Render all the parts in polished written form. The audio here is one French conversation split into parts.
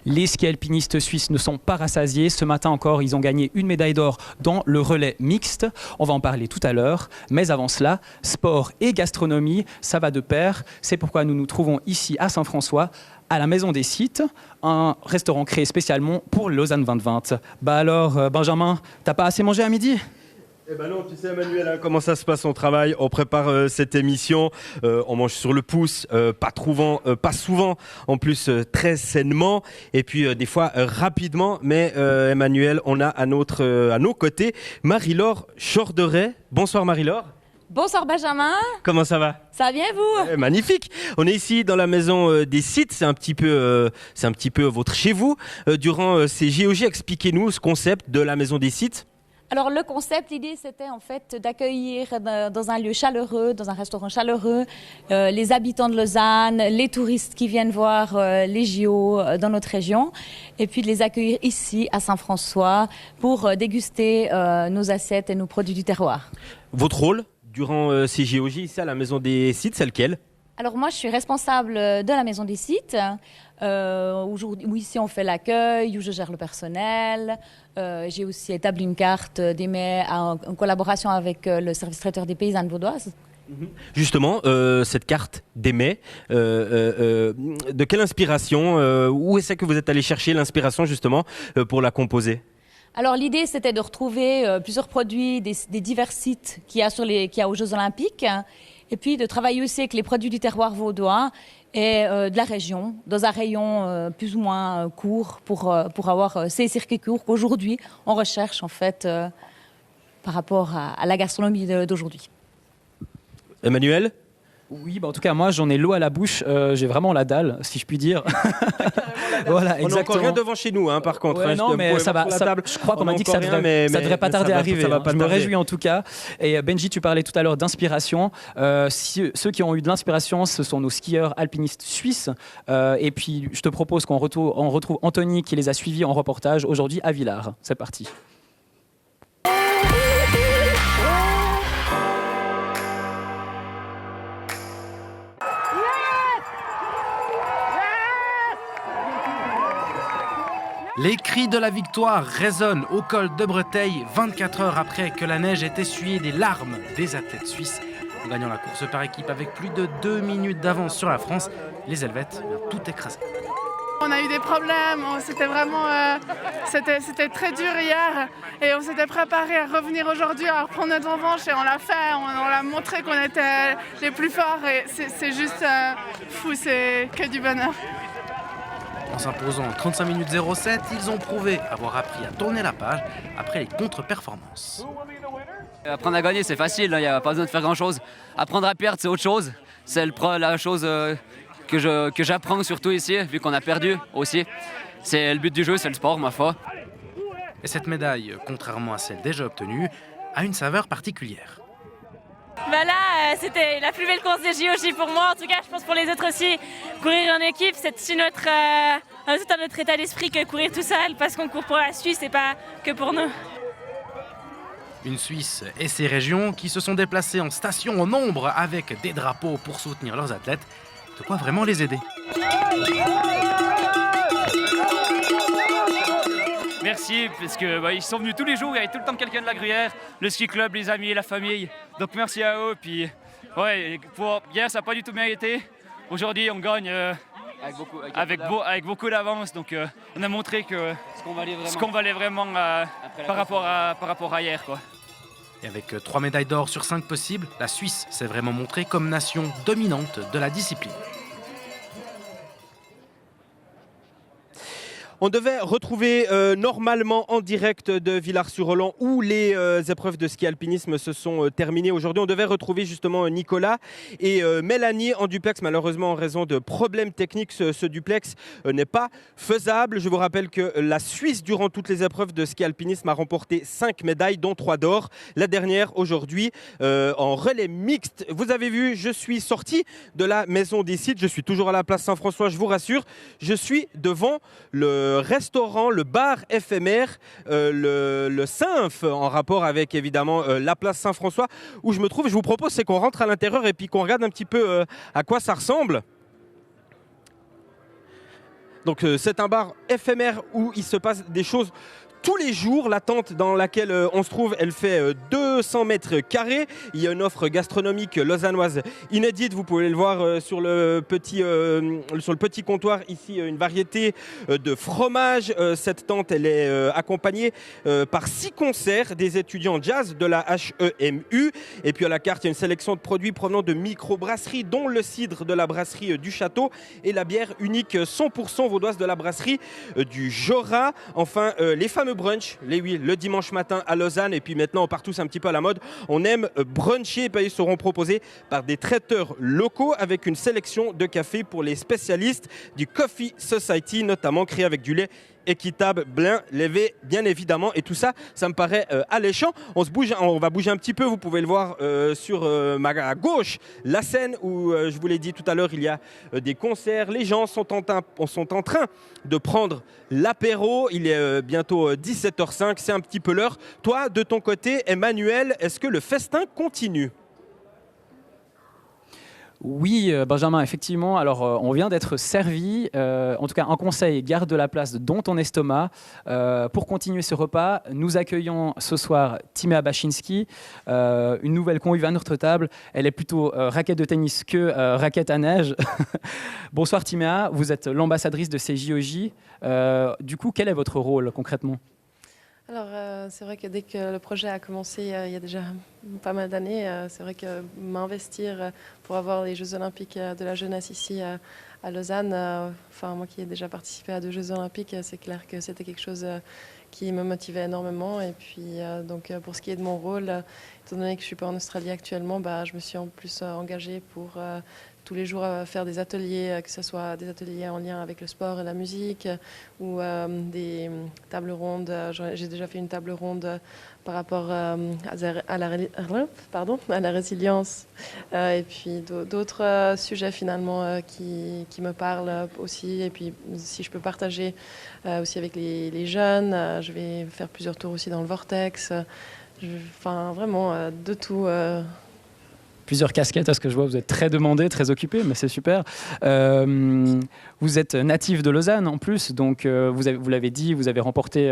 Les ski alpinistes suisses ne sont pas rassasiés. Ce matin encore, ils ont gagné une médaille d'or dans le relais mixte. On va en parler tout à l'heure. Mais avant cela, sport et gastronomie, ça va de pair. C'est pourquoi nous nous trouvons ici à Saint-François, à la Maison des Sites, un restaurant créé spécialement pour Lausanne 2020. Bah alors, Benjamin, t'as pas assez mangé à midi ? Eh ben non, tu sais Emmanuel, hein, comment ça se passe au travail. On prépare cette émission, on mange sur le pouce, pas souvent, en plus très sainement, et puis des fois rapidement. Mais Emmanuel, on a à nos côtés Marie-Laure Chorderet. Bonsoir Marie-Laure. Bonsoir Benjamin. Comment ça va ? Ça va bien vous ? Magnifique. On est ici dans la Maison des Sites, c'est un petit peu votre chez vous. Durant ces JOJ, expliquez-nous ce concept de la Maison des Sites. Alors le concept, l'idée c'était en fait d'accueillir dans un lieu chaleureux, dans un restaurant chaleureux, les habitants de Lausanne, les touristes qui viennent voir les JO dans notre région, et puis de les accueillir ici à Saint-François pour déguster nos assiettes et nos produits du terroir. Votre rôle durant ces JOJ ici à la Maison des Sites, c'est lequel ? Alors moi je suis responsable de la Maison des Sites, où ici on fait l'accueil, où je gère le personnel. J'ai aussi établi une carte des mets en collaboration avec le service traiteur des paysannes vaudoises. Justement, cette carte des mets, de quelle inspiration, où est-ce que vous êtes allé chercher l'inspiration justement pour la composer ? Alors l'idée c'était de retrouver plusieurs produits des divers sites qu'il y a aux Jeux Olympiques, et puis de travailler aussi avec les produits du terroir vaudois et de la région, dans un rayon plus ou moins court pour avoir ces circuits courts qu'aujourd'hui on recherche en fait par rapport à la gastronomie d'aujourd'hui. Emmanuel ? Oui, bah en tout cas, moi, j'en ai l'eau à la bouche. J'ai vraiment la dalle, si je puis dire. Voilà, on n'a encore rien devant chez nous, hein, par contre. Ouais, non, mais ça va. Je crois qu'on m'a dit que ça devrait pas tarder à arriver. Je me réjouis en tout cas. Et Benji, tu parlais tout à l'heure d'inspiration. Ceux qui ont eu de l'inspiration, ce sont nos skieurs alpinistes suisses. Et puis, je te propose qu'on retrouve Anthony qui les a suivis en reportage aujourd'hui à Villars. C'est parti. Les cris de la victoire résonnent au col de Breteuil 24 heures après que la neige ait essuyé des larmes des athlètes suisses. En gagnant la course par équipe avec plus de 2 minutes d'avance sur la France, les Helvètes ont tout écrasé. On a eu des problèmes, c'était très dur hier et on s'était préparé à revenir aujourd'hui à reprendre notre revanche et on l'a fait, on l'a montré qu'on était les plus forts et c'est juste fou, c'est que du bonheur. En s'imposant 35 minutes 07, ils ont prouvé avoir appris à tourner la page après les contre-performances. Apprendre à gagner, c'est facile, il n'y a pas besoin de faire grand-chose. Apprendre à perdre, c'est autre chose. C'est la chose que j'apprends surtout ici, vu qu'on a perdu aussi. C'est le but du jeu, c'est le sport, ma foi. Et cette médaille, contrairement à celle déjà obtenue, a une saveur particulière. Bah là, c'était la plus belle course des JOJ pour moi. En tout cas, je pense pour les autres aussi. Courir en équipe, c'est tout un autre état d'esprit que courir tout seul, parce qu'on court pour la Suisse et pas que pour nous. Une Suisse et ses régions qui se sont déplacées en station en nombre avec des drapeaux pour soutenir leurs athlètes. De quoi vraiment les aider. Merci, parce que ils sont venus tous les jours, il y avait tout le temps quelqu'un de la Gruyère, le ski club, les amis, la famille. Donc merci à eux. Puis hier, ça n'a pas du tout mérité. Aujourd'hui, on gagne avec beaucoup d'avance. Donc on a montré que ce qu'on valait vraiment par rapport à hier, quoi. Et avec 3 médailles d'or sur 5 possibles, la Suisse s'est vraiment montrée comme nation dominante de la discipline. On devait retrouver normalement en direct de Villars-sur-Roland où les épreuves de ski alpinisme se sont terminées aujourd'hui. On devait retrouver justement Nicolas et Mélanie en duplex. Malheureusement, en raison de problèmes techniques, ce duplex n'est pas faisable. Je vous rappelle que la Suisse, durant toutes les épreuves de ski alpinisme, a remporté 5 médailles, dont 3 d'or. La dernière aujourd'hui en relais mixte. Vous avez vu, je suis sorti de la Maison des Sites. Je suis toujours à la place Saint-François, je vous rassure. Je suis devant le restaurant, le bar éphémère, le Symph, en rapport avec évidemment la place Saint-François où je me trouve. Je vous propose, c'est qu'on rentre à l'intérieur et puis qu'on regarde un petit peu à quoi ça ressemble. Donc c'est un bar éphémère où il se passe des choses tous les jours. La tente dans laquelle on se trouve, elle fait 200 mètres carrés. Il y a une offre gastronomique lausannoise inédite. Vous pouvez le voir sur le petit comptoir ici, une variété de fromages. Cette tente, elle est accompagnée par 6 concerts des étudiants jazz de la HEMU. Et puis à la carte, il y a une sélection de produits provenant de microbrasseries, dont le cidre de la brasserie du Château et la bière unique 100% vaudoise de la brasserie du Jorat. Enfin, les fameux brunch, le dimanche matin à Lausanne, et puis maintenant on part tous un petit peu à la mode, on aime bruncher, et ils seront proposés par des traiteurs locaux avec une sélection de cafés pour les spécialistes du Coffee Society, notamment créé avec du lait équitable, blanc, levé, bien évidemment, et tout ça, ça me paraît alléchant. On va bouger un petit peu, vous pouvez le voir sur ma gauche, la scène où, je vous l'ai dit tout à l'heure, il y a des concerts, les gens sont en train de prendre l'apéro, il est bientôt 17h05, c'est un petit peu l'heure. Toi, de ton côté, Emmanuel, est-ce que le festin continue ? Oui, Benjamin, effectivement. Alors, on vient d'être servi. En tout cas, un conseil, garde de la place dans ton estomac. Pour continuer ce repas, nous accueillons ce soir Timéa Bachinski, une nouvelle convive à notre table. Elle est plutôt raquette de tennis que raquette à neige. Bonsoir Timéa, vous êtes l'ambassadrice de ces JOJ. Du coup, quel est votre rôle concrètement ? Alors, c'est vrai que dès que le projet a commencé il y a déjà pas mal d'années, c'est vrai que m'investir pour avoir les Jeux Olympiques de la jeunesse ici à Lausanne, moi qui ai déjà participé à 2 Jeux Olympiques, c'est clair que c'était quelque chose qui me motivait énormément. Et puis, pour ce qui est de mon rôle, étant donné que je ne suis pas en Australie actuellement, je me suis en plus engagée pour tous les jours faire des ateliers, que ce soit des ateliers en lien avec le sport et la musique ou des tables rondes. J'ai déjà fait une table ronde par rapport à la résilience et puis d'autres sujets finalement qui me parlent aussi. Et puis si je peux partager aussi avec les jeunes, je vais faire plusieurs tours aussi dans le Vortex. Vraiment de tout. Plusieurs casquettes, à ce que je vois, vous êtes très demandé, très occupé, mais c'est super. Vous êtes natif de Lausanne en plus, donc vous l'avez dit, vous avez remporté,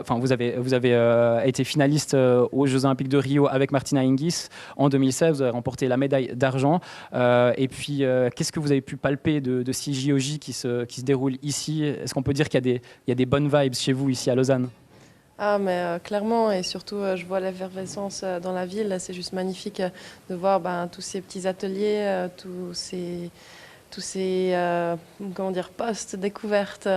vous avez été finaliste aux Jeux Olympiques de Rio avec Martina Hingis en 2016. Vous avez remporté la médaille d'argent. Et puis, qu'est-ce que vous avez pu palper de ces JOJ qui se déroulent ici ? Est-ce qu'on peut dire qu'il y a des bonnes vibes chez vous ici à Lausanne ? Ah, mais clairement, et surtout, je vois l'effervescence dans la ville. C'est juste magnifique de voir tous ces petits ateliers, tous ces postes découvertes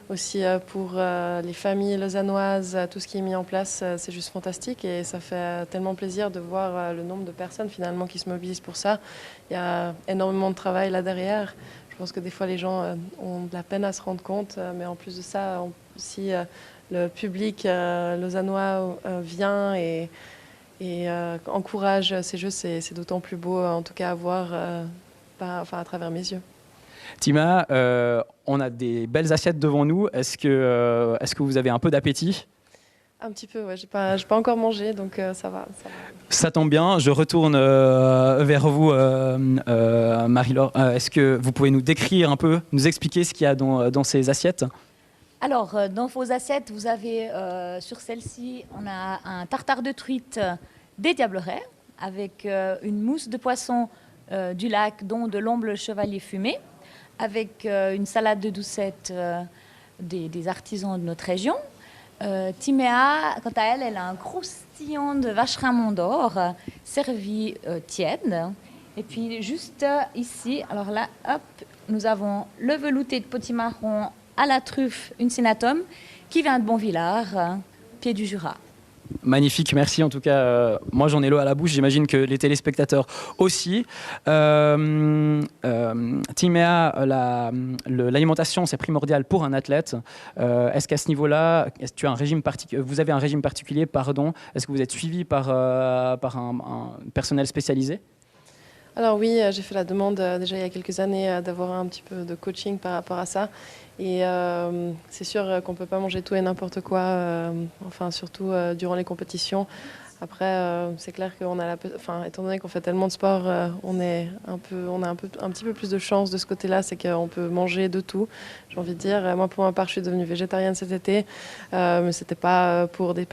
aussi pour les familles lausannoises. Tout ce qui est mis en place, c'est juste fantastique et ça fait tellement plaisir de voir le nombre de personnes finalement qui se mobilisent pour ça. Il y a énormément de travail là derrière. Je pense que des fois, les gens ont de la peine à se rendre compte, mais en plus de ça, aussi... le public lausannois vient et encourage ces jeux, c'est d'autant plus beau, en tout cas, à voir à travers mes yeux. Tima, on a des belles assiettes devant nous. Est-ce que vous avez un peu d'appétit ? Un petit peu, ouais. J'ai pas encore mangé, donc ça va. Ça tombe bien. Je retourne vers vous, Marie-Laure. Est-ce que vous pouvez nous décrire un peu, nous expliquer ce qu'il y a dans ces assiettes ? Alors, dans vos assiettes, vous avez sur celle-ci, on a un tartare de truite des Diablerets avec une mousse de poisson du lac, dont de l'omble chevalier fumé, avec une salade de doucette des artisans de notre région. Timéa, quant à elle, elle a un croustillant de vacherin Mont d'Or servi tiède. Et puis juste ici, alors là, hop, nous avons le velouté de potimarron à la truffe, une sénatum, qui vient de Bonvillars, pied du Jura. Magnifique, merci en tout cas. Moi j'en ai l'eau à la bouche, j'imagine que les téléspectateurs aussi. Timéa, l'alimentation c'est primordial pour un athlète. Est-ce qu'à ce niveau-là, vous avez un régime particulier, est-ce que vous êtes suivi par un personnel spécialisé ? Alors oui, j'ai fait la demande déjà il y a quelques années d'avoir un petit peu de coaching par rapport à ça. Et c'est sûr qu'on ne peut pas manger tout et n'importe quoi, surtout durant les compétitions. Après, c'est clair qu'on a étant donné qu'on fait tellement de sport, on a un petit peu plus de chance de ce côté-là, c'est qu'on peut manger de tout. J'ai envie de dire, moi pour ma part, je suis devenue végétarienne cet été, mais c'était pas pour des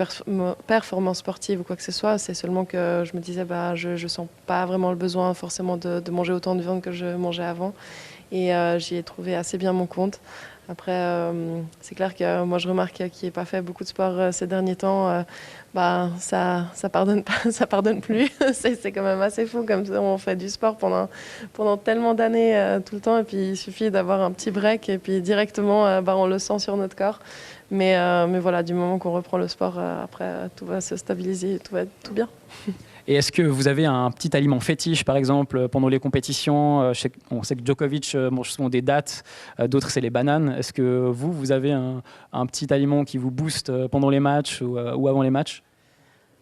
performances sportives ou quoi que ce soit. C'est seulement que je me disais, je sens pas vraiment le besoin forcément de manger autant de viande que je mangeais avant, et j'y ai trouvé assez bien mon compte. Après, c'est clair que moi je remarque qu'il n'ait pas fait beaucoup de sport ces derniers temps. Ça pardonne pas, ça pardonne plus. c'est quand même assez fou, comme ça, on fait du sport pendant tellement d'années tout le temps, et puis il suffit d'avoir un petit break et puis directement on le sent sur notre corps. Mais voilà, du moment qu'on reprend le sport, après tout va se stabiliser, tout va être tout bien. Et est-ce que vous avez un petit aliment fétiche, par exemple, pendant les compétitions? On sait que Djokovic mange souvent des dattes, d'autres c'est les bananes. Est-ce que vous avez un petit aliment qui vous booste pendant les matchs ou avant les matchs?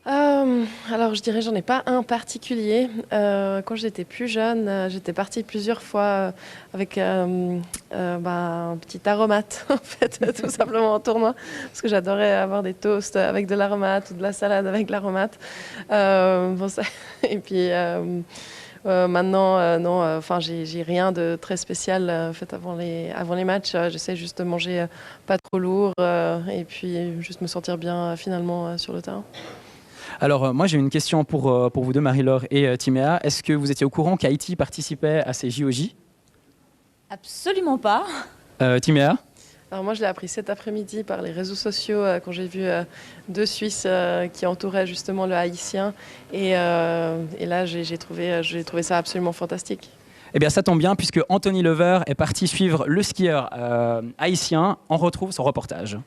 Alors je dirais, j'en ai pas un particulier. Quand j'étais plus jeune, j'étais partie plusieurs fois avec un petit aromate en fait, tout simplement en tournoi, parce que j'adorais avoir des toasts avec de l'aromate ou de la salade avec de l'aromate. Et puis maintenant, non, j'ai rien de très spécial fait avant les matchs. J'essaie juste de manger pas trop lourd et puis juste me sentir bien finalement sur le terrain. Alors moi j'ai une question pour vous deux, Marie-Laure et Timéa. Est-ce que vous étiez au courant qu'Haïti participait à ces JOJ? Absolument pas. Timéa? Alors moi je l'ai appris cet après-midi par les réseaux sociaux quand j'ai vu deux Suisses qui entouraient justement le Haïtien, et là j'ai trouvé ça absolument fantastique. Eh bien ça tombe bien, puisque Anthony Lever est parti suivre le skieur haïtien. On retrouve son reportage.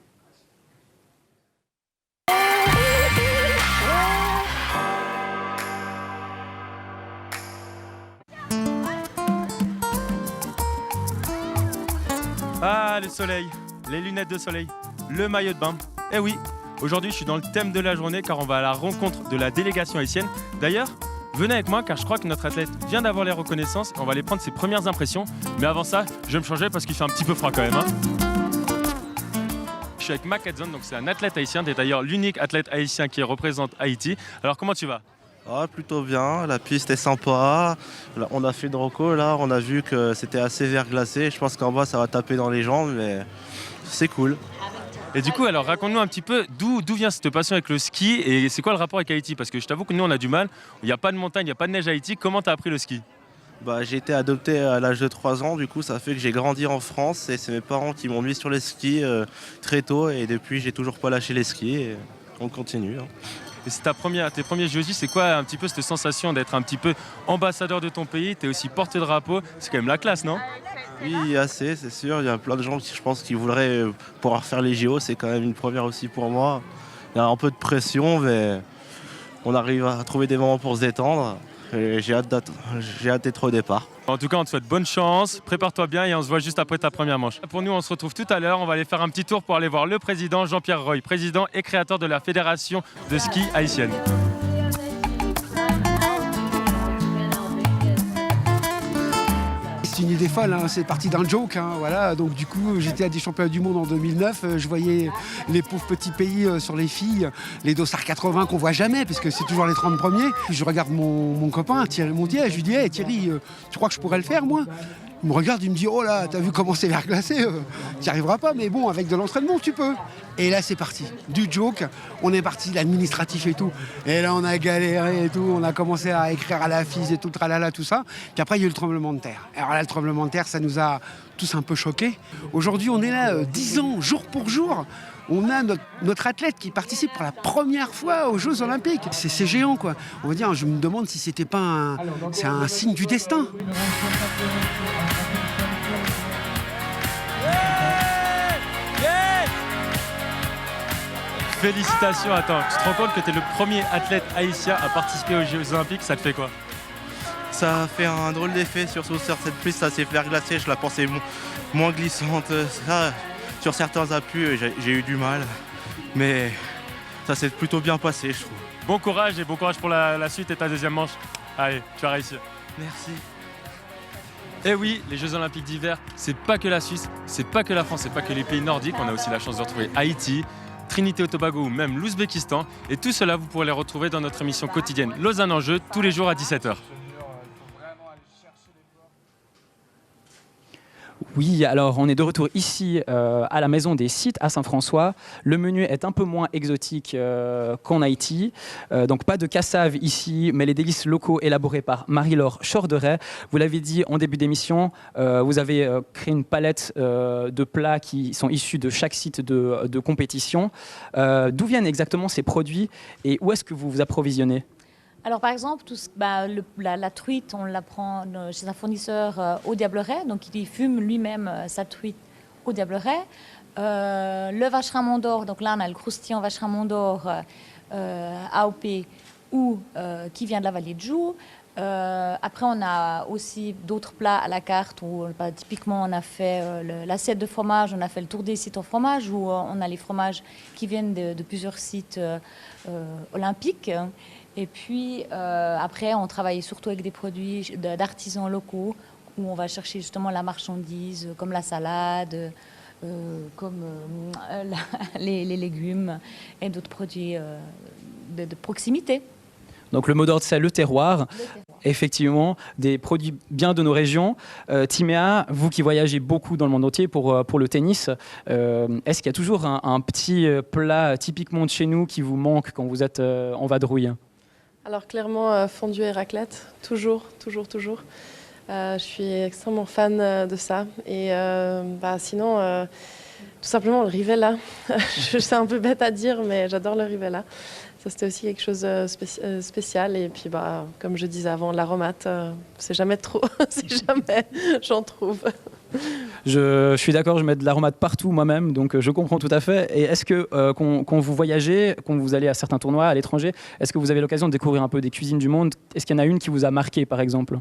Ah, le soleil, les lunettes de soleil, le maillot de bain. Eh oui, aujourd'hui je suis dans le thème de la journée car on va à la rencontre de la délégation haïtienne. D'ailleurs, venez avec moi car je crois que notre athlète vient d'avoir les reconnaissances et on va aller prendre ses premières impressions. Mais avant ça, je vais me changer parce qu'il fait un petit peu froid quand même. Je suis avec Mac Edzon, donc c'est un athlète haïtien, t'es d'ailleurs l'unique athlète haïtien qui représente Haïti. Alors comment tu vas? Ah, plutôt bien, la piste est sympa. Là, on a fait une reco, là, on a vu que c'était assez verglacé. Je pense qu'en bas ça va taper dans les jambes, mais c'est cool. Et du coup, alors raconte-nous un petit peu d'où vient cette passion avec le ski et c'est quoi le rapport avec Haïti? Parce que je t'avoue que nous on a du mal, il n'y a pas de montagne, il n'y a pas de neige à Haïti. Comment t'as appris le ski? J'ai été adopté à l'âge de 3 ans, du coup ça fait que j'ai grandi en France et c'est mes parents qui m'ont mis sur les skis très tôt, et depuis j'ai toujours pas lâché les skis et on continue. Et c'est tes premiers JOJ, c'est quoi un petit peu cette sensation d'être un petit peu ambassadeur de ton pays? Tu es aussi porte-drapeau, c'est quand même la classe, non? Oui, assez, c'est sûr. Il y a plein de gens qui, je pense, qui voudraient pouvoir faire les JO. C'est quand même une première aussi pour moi. Il y a un peu de pression, mais on arrive à trouver des moments pour se détendre. Et j'ai hâte d'être au départ. En tout cas, on te souhaite bonne chance, prépare-toi bien et on se voit juste après ta première manche. Pour nous, on se retrouve tout à l'heure. On va aller faire un petit tour pour aller voir le président Jean-Pierre Roy, président et créateur de la Fédération de ski haïtienne. C'est une idée folle, hein. C'est parti d'un joke, hein, voilà. Donc du coup j'étais à des championnats du monde en 2009, je voyais les pauvres petits pays sur les filles, les dossards 80 qu'on voit jamais puisque c'est toujours les 30 premiers. Puis je regarde mon copain Thierry Mondier, je lui dis hey, Thierry, tu crois que je pourrais le faire moi? Il me regarde, il me dit oh là, t'as vu comment c'est verglacé, tu n'y arriveras pas, mais bon avec de l'entraînement tu peux. Et là c'est parti, du joke, on est parti, l'administratif et tout. Et là on a galéré et tout, on a commencé à écrire à la FIS et tout, tralala, tout ça. Puis après il y a eu le tremblement de terre. Alors là le tremblement de terre ça nous a tous un peu choqués. Aujourd'hui on est là 10 ans, jour pour jour. On a notre athlète qui participe pour la première fois aux Jeux Olympiques. C'est géant quoi. On va dire, je me demande si c'était pas c'est un signe du destin. Félicitations, attends, tu te rends compte que tu es le premier athlète haïtien à participer aux Jeux Olympiques, ça te fait quoi? Ça fait un drôle d'effet, surtout sur cette piste, ça s'est verglacé, je la pensais moins glissante. Ça, sur certains appuis, j'ai eu du mal, mais ça s'est plutôt bien passé, je trouve. Bon courage et bon courage pour la suite et ta deuxième manche. Allez, tu vas réussir. Merci. Et oui, les Jeux Olympiques d'hiver, c'est pas que la Suisse, c'est pas que la France, c'est pas que les pays nordiques. On a aussi la chance de retrouver Haïti. Trinité et Tobago ou même l'Ouzbékistan. Et tout cela, vous pourrez les retrouver dans notre émission quotidienne Lausanne en jeu tous les jours à 17h. Oui, alors on est de retour ici à la Maison des Sites à Saint-François. Le menu est un peu moins exotique qu'en Haïti. Donc pas de cassave ici, mais les délices locaux élaborés par Marie-Laure Chorderet. Vous l'avez dit en début d'émission, vous avez créé une palette de plats qui sont issus de chaque site de compétition. D'où viennent exactement ces produits et où est-ce que vous vous approvisionnez ? Alors par exemple, la truite, on la prend chez un fournisseur au Diableret, donc il fume lui-même sa truite au Diableret. Le vacherin Mont d'Or, donc là on a le croustillant vacherin Mont d'Or AOP qui vient de la vallée de Joux. Après on a aussi d'autres plats à la carte où typiquement on a fait l'assiette de fromage, on a fait le tour des sites en fromage où on a les fromages qui viennent de plusieurs sites olympiques. Et puis après, on travaille surtout avec des produits d'artisans locaux où on va chercher justement la marchandise, comme la salade, comme les légumes et d'autres produits de proximité. Donc le mot d'ordre, c'est le terroir. Effectivement, des produits bien de nos régions. Timéa, vous qui voyagez beaucoup dans le monde entier pour le tennis, est-ce qu'il y a toujours un petit plat typiquement de chez nous qui vous manque quand vous êtes en vadrouille ? Alors clairement, fondue et raclette, toujours. Je suis extrêmement fan de ça. Et sinon, tout simplement le Rivella. C'est un peu bête à dire, mais j'adore le Rivella. Ça, c'était aussi quelque chose de spécial. Et puis, comme je disais avant, l'aromate, c'est jamais trop, c'est jamais j'en trouve. Je suis d'accord, je mets de l'aromate partout moi-même, donc je comprends tout à fait. Et est-ce que quand vous voyagez, quand vous allez à certains tournois à l'étranger, est-ce que vous avez l'occasion de découvrir un peu des cuisines du monde ? Est-ce qu'il y en a une qui vous a marqué, par exemple ?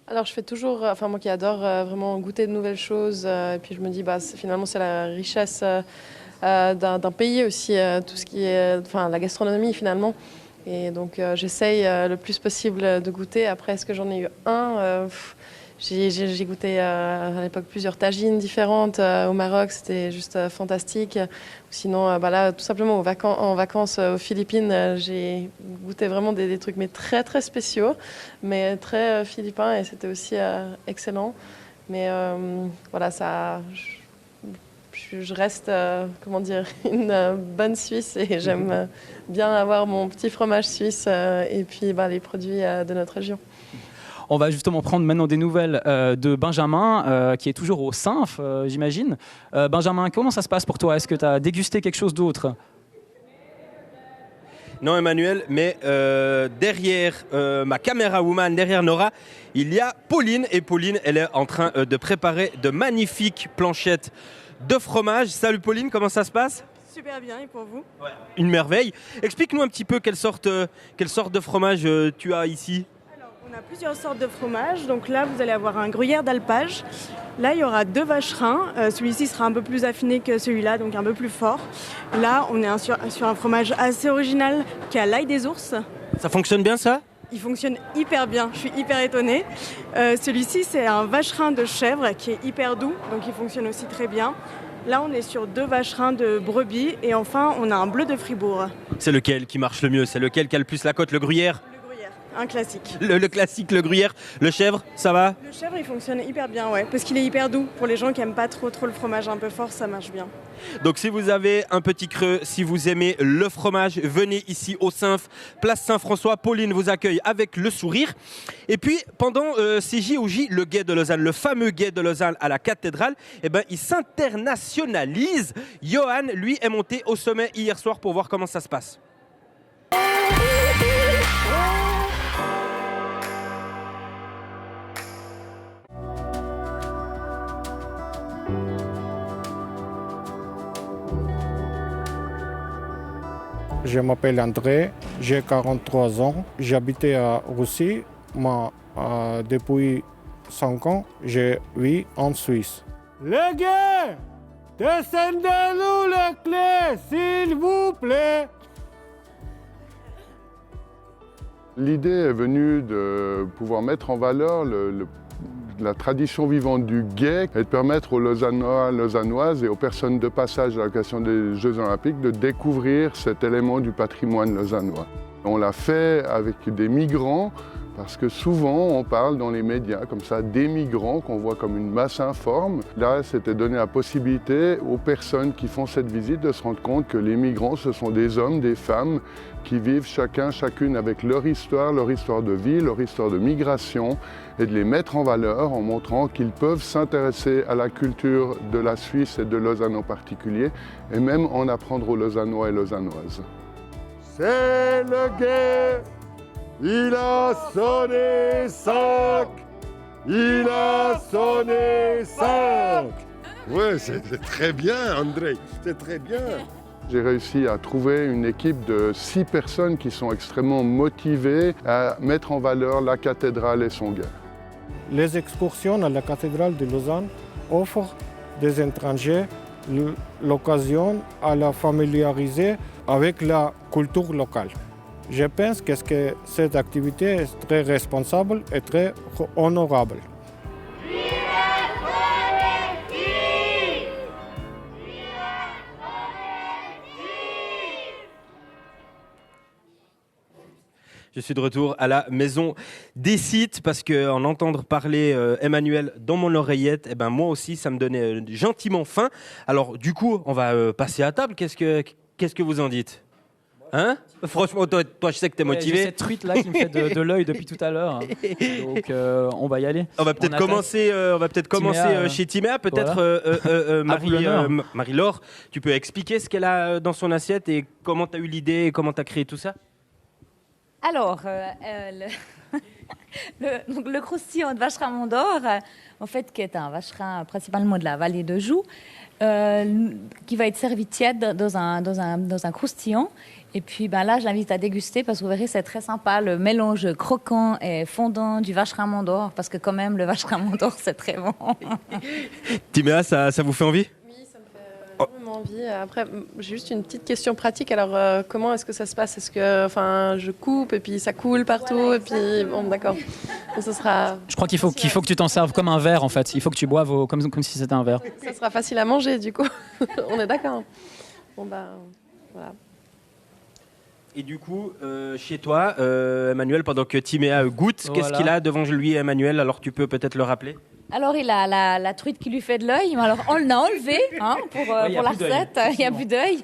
Alors je fais toujours, moi qui adore vraiment goûter de nouvelles choses, et puis je me dis, finalement c'est la richesse d'un pays aussi, tout ce qui est, la gastronomie finalement. Et donc j'essaye le plus possible de goûter. Après, est-ce que j'en ai eu un J'ai goûté à l'époque plusieurs tagines différentes au Maroc, c'était juste fantastique. Sinon, là, tout simplement en vacances aux Philippines, j'ai goûté vraiment des trucs mais très très spéciaux, mais très philippins et c'était aussi excellent. Mais ça, je reste, une bonne Suisse et j'aime bien avoir mon petit fromage suisse et puis les produits de notre région. On va justement prendre maintenant des nouvelles de Benjamin, qui est toujours au Synf, j'imagine. Benjamin, comment ça se passe pour toi ? Est-ce que tu as dégusté quelque chose d'autre ? Non, Emmanuel, mais derrière ma caméra woman, derrière Nora, il y a Pauline. Et Pauline, elle est en train de préparer de magnifiques planchettes de fromage. Salut Pauline, comment ça se passe ? Super bien, et pour vous ? Ouais. Une merveille. Explique-nous un petit peu quelle sorte de fromage tu as ici. On a plusieurs sortes de fromages. Donc là, vous allez avoir un gruyère d'alpage. Là, il y aura 2 vacherins. Celui-ci sera un peu plus affiné que celui-là, donc un peu plus fort. Là, on est sur un fromage assez original qui a l'ail des ours. Ça fonctionne bien, ça ? Il fonctionne hyper bien. Je suis hyper étonnée. Celui-ci, c'est un vacherin de chèvre qui est hyper doux, donc il fonctionne aussi très bien. Là, on est sur 2 vacherins de brebis. Et enfin, on a un bleu de Fribourg. C'est lequel qui marche le mieux ? C'est lequel qui a le plus la cote ? Le gruyère ? Un classique. Le classique, le gruyère. Le chèvre, ça va ? Le chèvre, il fonctionne hyper bien, ouais, parce qu'il est hyper doux. Pour les gens qui n'aiment pas trop le fromage un peu fort, ça marche bien. Donc si vous avez un petit creux, si vous aimez le fromage, venez ici au Synf, place Saint-François. Pauline vous accueille avec le sourire. Et puis pendant ces JOJ, le Guet de Lausanne, le fameux Guet de Lausanne à la cathédrale, il s'internationalise. Johan, lui, est monté au sommet hier soir pour voir comment ça se passe. Je m'appelle André, j'ai 43 ans, j'habitais à Russie, mais depuis 5 ans, je vis en Suisse. Les gars, descendez-nous les clés, s'il vous plaît. L'idée est venue de pouvoir mettre en valeur la tradition vivante du guet et de permettre aux Lausannois, Lausannoises et aux personnes de passage à l'occasion des Jeux Olympiques de découvrir cet élément du patrimoine lausannois. On l'a fait avec des migrants parce que souvent on parle dans les médias comme ça des migrants qu'on voit comme une masse informe. Là, c'était donner la possibilité aux personnes qui font cette visite de se rendre compte que les migrants, ce sont des hommes, des femmes qui vivent chacune avec leur histoire de vie, leur histoire de migration et de les mettre en valeur en montrant qu'ils peuvent s'intéresser à la culture de la Suisse et de Lausanne en particulier et même en apprendre aux Lausannois et Lausannoises. C'est le guet, il a sonné 5, il a sonné 5. Ouais, c'est très bien, André, c'est très bien. J'ai réussi à trouver une équipe de 6 personnes qui sont extrêmement motivées à mettre en valeur la cathédrale et son guet. Les excursions à la cathédrale de Lausanne offrent des étrangers l'occasion à la familiariser avec la culture locale. Je pense que cette activité est très responsable et très honorable. Je suis de retour à la maison des sites parce qu'en entendre parler Emmanuel dans mon oreillette, eh ben moi aussi ça me donnait gentiment faim. Alors du coup, on va passer à table. Qu'est-ce que vous en dites? Hein? Franchement, toi, je sais que t'es motivé. J'ai cette truite là qui me fait de l'œil depuis tout à l'heure. Donc on va y aller. On va peut-être commencer chez Timéa. Peut-être Marie-Laure, tu peux expliquer ce qu'elle a dans son assiette et comment tu as eu l'idée et comment tu as créé tout ça? Alors, le croustillant de vacherin d'or, en fait, qui est un vacherin principalement de la vallée de Joux, qui va être servi tiède dans un croustillant. Et puis là, je l'invite à déguster parce que vous verrez, c'est très sympa, le mélange croquant et fondant du vacherin d'or, parce que quand même, le vacherin d'or, c'est très bon. Timéa, ça vous fait envie? Vraiment envie. Après, j'ai juste une petite question pratique. Alors, comment est-ce que ça se passe? Est-ce que, je coupe et puis ça coule partout et puis bon, d'accord. Donc, ça sera. Je crois qu'il faut que tu t'en serves comme un verre en fait. Il faut que tu boives comme si c'était un verre. Ça sera facile à manger du coup. On est d'accord. Bon voilà. Et du coup, chez toi, Emmanuel, pendant que Timéa goûte, qu'est-ce qu'il a devant lui, Emmanuel? Alors tu peux peut-être le rappeler. Alors, il a la truite qui lui fait de l'œil. Alors, on l'a enlevé pour la recette. Il n'y a plus d'œil.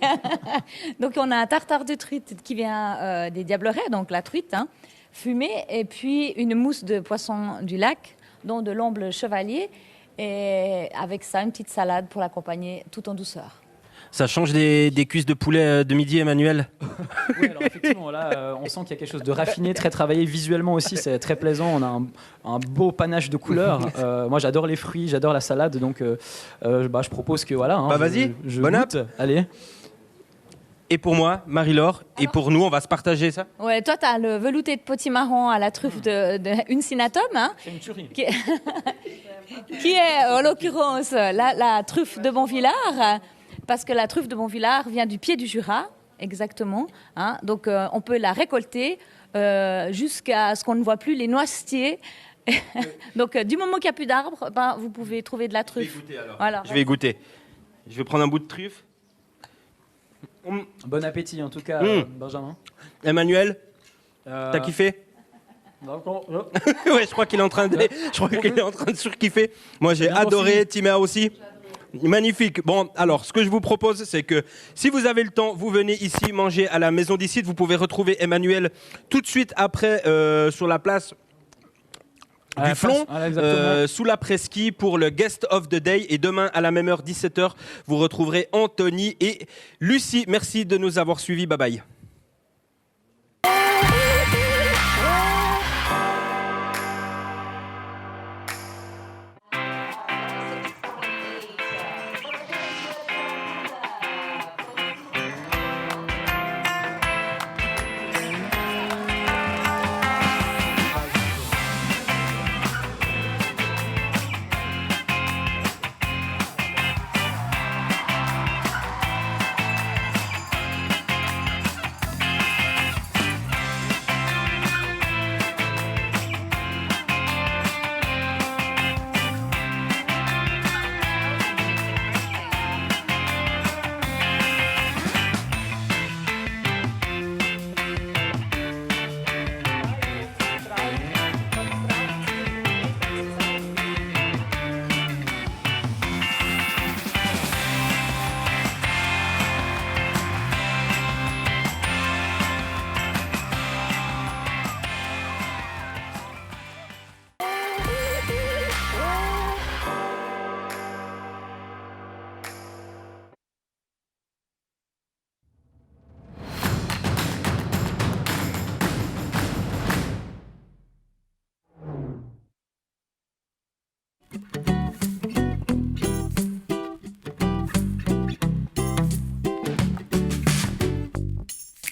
Donc, on a un tartare de truite qui vient des Diablerets, donc la truite, fumée, et puis une mousse de poisson du lac, dont de l'omble chevalier, et avec ça, une petite salade pour l'accompagner tout en douceur. Ça change des cuisses de poulet de midi, Emmanuel? Oui, alors effectivement, là, on sent qu'il y a quelque chose de raffiné, très travaillé visuellement aussi, c'est très plaisant. On a un beau panache de couleurs. Moi, j'adore les fruits, j'adore la salade, donc je propose que voilà. Vas-y, bon app. Allez. Et pour moi, Marie-Laure, et pour nous, on va se partager ça? Ouais, toi, tu as le velouté de potimarron à la truffe de Uncinatum. C'est une tuerie. Qui est, en l'occurrence, la truffe de Bonvillars. Parce que la truffe de Bonvillars vient du pied du Jura, exactement. Donc, on peut la récolter jusqu'à ce qu'on ne voit plus les noisetiers. Donc, du moment qu'il n'y a plus d'arbres, vous pouvez trouver de la truffe. Je vais goûter alors. Voilà. Je vais goûter. Je vais prendre un bout de truffe. Bon appétit en tout cas, Benjamin. Emmanuel, t'as kiffé? Ouais, je crois qu'il est en train de surkiffer. Moi, j'ai adoré. Timéa aussi. Magnifique. Bon, alors, ce que je vous propose, c'est que si vous avez le temps, vous venez ici manger à la maison d'ici. Vous pouvez retrouver Emmanuel tout de suite après sur la place du Flon, sous la presqu'île pour le Guest of the Day. Et demain, à la même heure, 17h, vous retrouverez Anthony et Lucie. Merci de nous avoir suivis. Bye bye.